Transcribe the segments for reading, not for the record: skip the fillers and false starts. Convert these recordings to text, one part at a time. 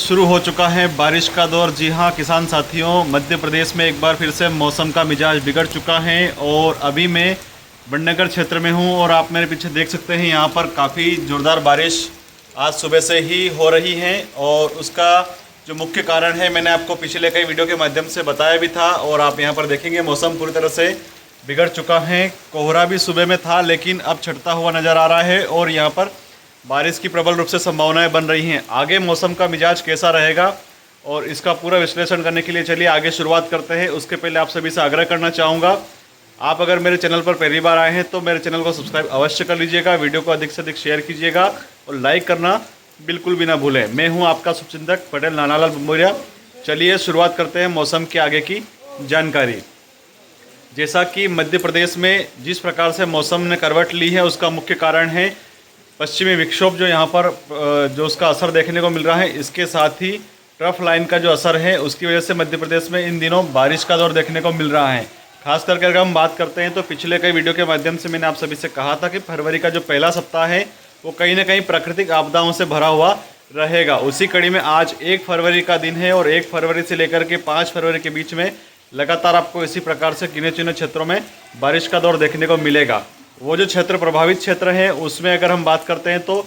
शुरू हो चुका है बारिश का दौर। जी हाँ किसान साथियों, मध्य प्रदेश में एक बार फिर से मौसम का मिजाज बिगड़ चुका है और अभी मैं बड़नगर क्षेत्र में हूँ और आप मेरे पीछे देख सकते हैं यहाँ पर काफ़ी ज़ोरदार बारिश आज सुबह से ही हो रही है। और उसका जो मुख्य कारण है मैंने आपको पिछले कई वीडियो के माध्यम से बताया भी था और आप यहाँ पर देखेंगे मौसम पूरी तरह से बिगड़ चुका है। कोहरा भी सुबह में था लेकिन अब छटता हुआ नज़र आ रहा है और यहाँ पर बारिश की प्रबल रूप से संभावनाएं बन रही हैं। आगे मौसम का मिजाज कैसा रहेगा और इसका पूरा विश्लेषण करने के लिए चलिए आगे शुरुआत करते हैं। उसके पहले आप सभी से आग्रह करना चाहूँगा, आप अगर मेरे चैनल पर पहली बार आए हैं तो मेरे चैनल को सब्सक्राइब अवश्य कर लीजिएगा, वीडियो को अधिक से अधिक शेयर कीजिएगा और लाइक करना बिल्कुल भी ना भूलें। मैं हूँ आपका शुभचिंतक पटेल नानालाल बंबोरिया। चलिए शुरुआत करते हैं मौसम के आगे की जानकारी। जैसा कि मध्य प्रदेश में जिस प्रकार से मौसम ने करवट ली है उसका मुख्य कारण है पश्चिमी विक्षोभ, जो यहाँ पर जो उसका असर देखने को मिल रहा है। इसके साथ ही ट्रफ लाइन का जो असर है उसकी वजह से मध्य प्रदेश में इन दिनों बारिश का दौर देखने को मिल रहा है। खास करके अगर हम बात करते हैं तो पिछले कई वीडियो के माध्यम से मैंने आप सभी से कहा था कि फरवरी का जो पहला सप्ताह है वो कहीं ना कहीं प्राकृतिक आपदाओं से भरा हुआ रहेगा। उसी कड़ी में आज 1 फरवरी का दिन है और 1 फरवरी से लेकर के 5 फरवरी के बीच में लगातार आपको इसी प्रकार से गिने चुने क्षेत्रों में बारिश का दौर देखने को मिलेगा। वो जो क्षेत्र प्रभावित क्षेत्र हैं उसमें अगर हम बात करते हैं तो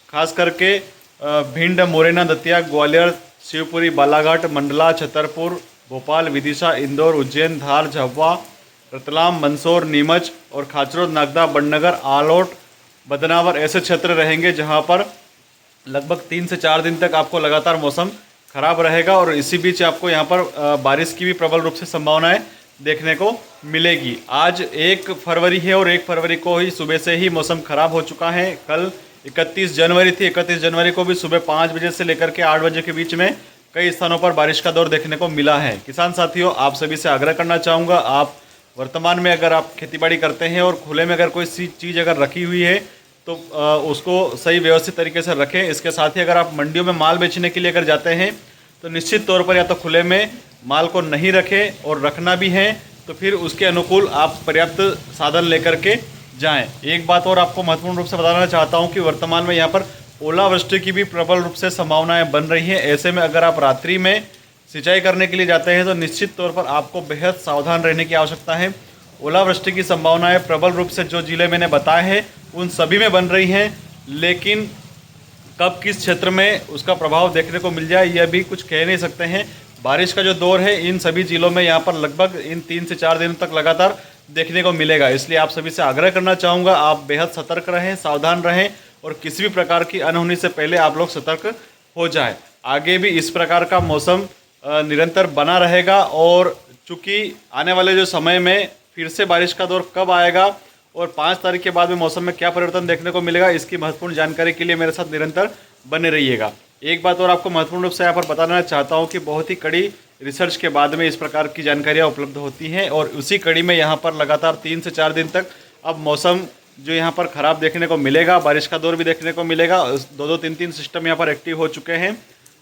खास करके भिंड, मुरैना, दतिया, ग्वालियर, शिवपुरी, बालाघाट, मंडला, छतरपुर, भोपाल, विदिशा, इंदौर, उज्जैन, धार, झाबुआ, रतलाम, मंदसौर, नीमच और खाचरोद, नागदा, बड़नगर, आलोट, बदनावर ऐसे क्षेत्र रहेंगे जहां पर लगभग 3 से 4 दिन तक आपको लगातार मौसम खराब रहेगा। और इसी बीच आपको यहाँ पर बारिश की भी प्रबल रूप से संभावनाएं देखने को मिलेगी। आज 1 फरवरी है और 1 फरवरी को ही सुबह से ही मौसम खराब हो चुका है। कल 31 जनवरी थी, 31 जनवरी को भी सुबह 5 बजे से लेकर के 8 बजे के बीच में कई स्थानों पर बारिश का दौर देखने को मिला है। किसान साथियों, आप सभी से आग्रह करना चाहूँगा, आप वर्तमान में अगर आप खेतीबाड़ी करते हैं और खुले में अगर कोई सी चीज़ अगर रखी हुई है तो उसको सही व्यवस्थित तरीके से रखें। इसके साथ ही अगर आप मंडियों में माल बेचने के लिए अगर जाते हैं तो निश्चित तौर पर या तो खुले में माल को नहीं रखें और रखना भी है तो फिर उसके अनुकूल आप पर्याप्त साधन लेकर के जाएं। एक बात और आपको महत्वपूर्ण रूप से बताना चाहता हूं कि वर्तमान में यहाँ पर ओलावृष्टि की भी प्रबल रूप से संभावनाएं बन रही हैं। ऐसे में अगर आप रात्रि में सिंचाई करने के लिए जाते हैं तो निश्चित तौर पर आपको बेहद सावधान रहने की आवश्यकता है। ओलावृष्टि की संभावनाएं प्रबल रूप से जो जिले मैंने बताए हैं उन सभी में बन रही हैं, लेकिन कब किस क्षेत्र में उसका प्रभाव देखने को मिल जाए यह भी कुछ कह नहीं सकते हैं। बारिश का जो दौर है इन सभी जिलों में यहाँ पर लगभग इन 3 से 4 दिनों तक लगातार देखने को मिलेगा। इसलिए आप सभी से आग्रह करना चाहूँगा, आप बेहद सतर्क रहें, सावधान रहें और किसी भी प्रकार की अनहोनी से पहले आप लोग सतर्क हो जाएं। आगे भी इस प्रकार का मौसम निरंतर बना रहेगा और चूँकि आने वाले जो समय में फिर से बारिश का दौर कब आएगा और 5 तारीख के बाद में मौसम में क्या परिवर्तन देखने को मिलेगा, इसकी महत्वपूर्ण जानकारी के लिए मेरे साथ निरंतर बने रहिएगा। एक बात और आपको महत्वपूर्ण रूप से यहाँ पर बताना चाहता हूँ कि बहुत ही कड़ी रिसर्च के बाद में इस प्रकार की जानकारियाँ उपलब्ध होती हैं और उसी कड़ी में यहाँ पर लगातार 3 से 4 दिन तक अब मौसम जो यहाँ पर ख़राब देखने को मिलेगा, बारिश का दौर भी देखने को मिलेगा। 2-2, 3-3 सिस्टम यहाँ पर एक्टिव हो चुके हैं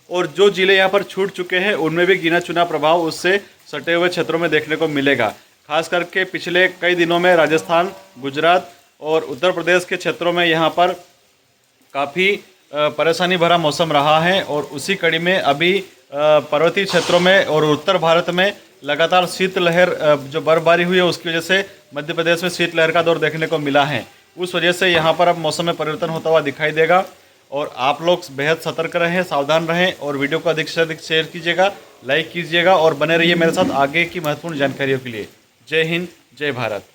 और जो जिले यहाँ पर छूट चुके हैं उनमें भी गिना चुना प्रभाव उससे सटे हुए क्षेत्रों में देखने को मिलेगा। खास करके पिछले कई दिनों में राजस्थान, गुजरात और उत्तर प्रदेश के क्षेत्रों में यहाँ पर काफ़ी परेशानी भरा मौसम रहा है और उसी कड़ी में अभी पर्वतीय क्षेत्रों में और उत्तर भारत में लगातार शीतलहर जो बर्फबारी हुई है उसकी वजह से मध्य प्रदेश में शीतलहर का दौर देखने को मिला है। उस वजह से यहाँ पर अब मौसम में परिवर्तन होता हुआ दिखाई देगा और आप लोग बेहद सतर्क रहें, सावधान रहें और वीडियो को अधिक से अधिक शेयर कीजिएगा, लाइक कीजिएगा और बने रहिए मेरे साथ आगे की महत्वपूर्ण जानकारियों के लिए। जय हिंद, जय भारत।